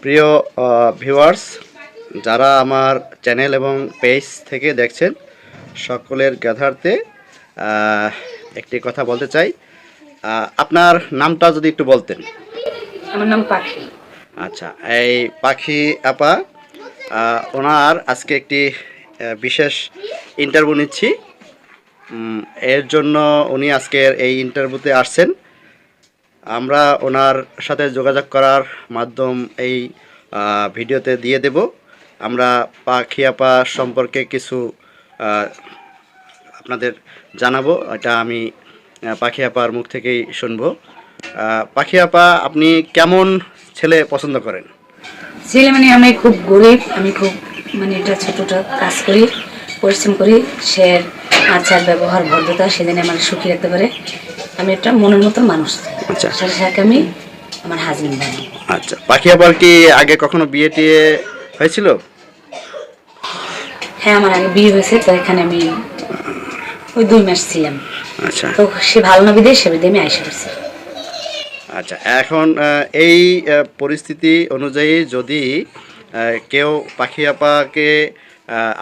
প্রিয় ভিউয়ার্স, যারা আমার চ্যানেল এবং পেজ থেকে দেখছেন সকলের জ্ঞাতার্থে একটি কথা বলতে চাই। আপনার নামটা যদি একটু বলতেন। আমার নাম পাখি। আচ্ছা, এই পাখি আপা, ওনার আজকে একটি বিশেষ ইন্টারভিউ নিচ্ছি। এর জন্য উনি আজকের এই ইন্টারভিউতে আসছেন। আমরা ওনার সাথে যোগাযোগ করার মাধ্যম এই ভিডিওতে দিয়ে দেব। আমরা পাখি আপা সম্পর্কে কিছু আপনাদের জানাবো, এটা আমি পাখি আপার মুখ থেকেই শুনবো। পাখি আপা, আপনি কেমন ছেলে পছন্দ করেন? ছেলে মানে আমি খুব গরিব, আমি খুব মানে এটা ছোটটা কাজ করি, পরিশ্রম করি, সে আচার ব্যবহার ভদ্রতা সেদিন আমার সুখী রাখতে পারে। আমি একটা মনের মতো মানুষ। আচ্ছা, সাথে আমি আমার হাজবেন্ড বানি। আচ্ছা, পাখি আপার কি আগে কখনো বিয়ে টিয়ে হয়েছিল? হ্যাঁ, আমার আগে বিয়ে হয়েছে, তো এখানে আমি ওই 2 মাস ছিলাম। আচ্ছা, তো সে ভালো না বিদেশ, সে বিদে আমি আইসা করছি। আচ্ছা, এখন এই পরিস্থিতি অনুযায়ী যদি কেউ পাখি আপাকে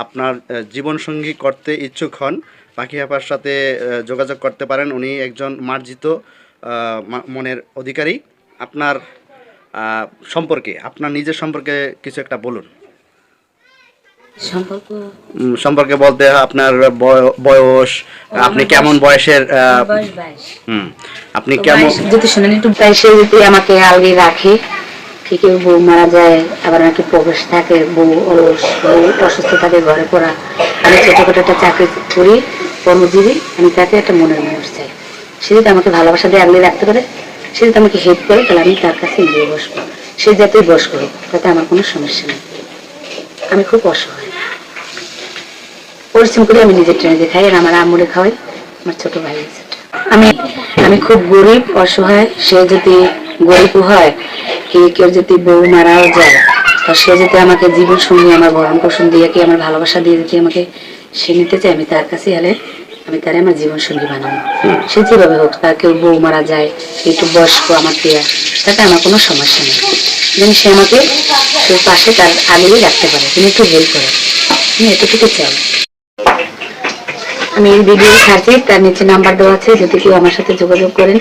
আপনার জীবনসঙ্গী করতে ইচ্ছুক হন, পাখি আপার সাথে যোগাযোগ করতে পারেন। উনি একজন মার্জিত মনের অধিকারী। আপনার সম্পর্কে, আপনার নিজের সম্পর্কে কিছু একটা বলুন। সম্পর্কে বলতে আপনার বয়স, আপনি কেমন বয়সের? আপনি কেমন যদি শুনেন একটু, তাই সে যদি আমাকে আলগি রাখে, কেউ বউ মারা যায়, আবার নাকি প্রবেশ থাকে, বউ অলস, বউ অসুস্থ থাকে, ঘরে পড়া, আমি ছোটখাটো একটা চাকরি করি, কর্মজীবী, আমি তাকে একটা মনের মানুষ চাই। সে যদি আমাকে ভালোবাসা দিয়ে আগলে রাখতে পারে, সে যদি আমাকে হেল্প করে, তাহলে আমি তার কাছে গিয়ে বসবো। সে যাতে বস করুক, তাতে আমার কোনো সমস্যা নেই। আমি খুব অসহায়, পরিশ্রম করে আমি নিজের ট্রেনে খাই, আর আমার আম্মুরে খাওয়াই, আমার ছোট ভাই আছে। আমি খুব গরিব অসহায়। সে যদি গরিব হয়, কেউ যদি বউ মারাও যায়, তো সে যদি আমাকে জীবন সঙ্গী, আমার ভরণ পোষণ দিয়ে, কি আমার ভালোবাসা দিয়ে যদি আমাকে সে নিতে চায়, আমি তার কাছে হলে আমি তারে আমার জীবন সঙ্গী বানাবো। সে যেভাবে হোক, তার কেউ বউ মারা যায়, একটু বয়স্ক আমার প্রিয়া, তাতে আমার কোনো সমস্যা নেই। যেন সে আমাকে পাশে তার আগেই রাখতে পারে, তিনি একটু হেল্প করে, আমি এতটুকু চাই। আমি এই ভিডিও ছাড়ছি, তার নিচে নাম্বার দেওয়া আছে, যদি কেউ আমার সাথে যোগাযোগ করেন,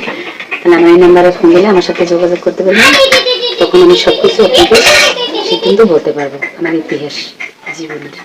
তাহলে আমার এই নাম্বারে ফোন দিলে আমার সাথে যোগাযোগ করতে পারবেন। তখন আমি সবকিছু আপনাকে সিদ্ধান্ত বলতে পারবো, আমার ইতিহাস জীবনটা।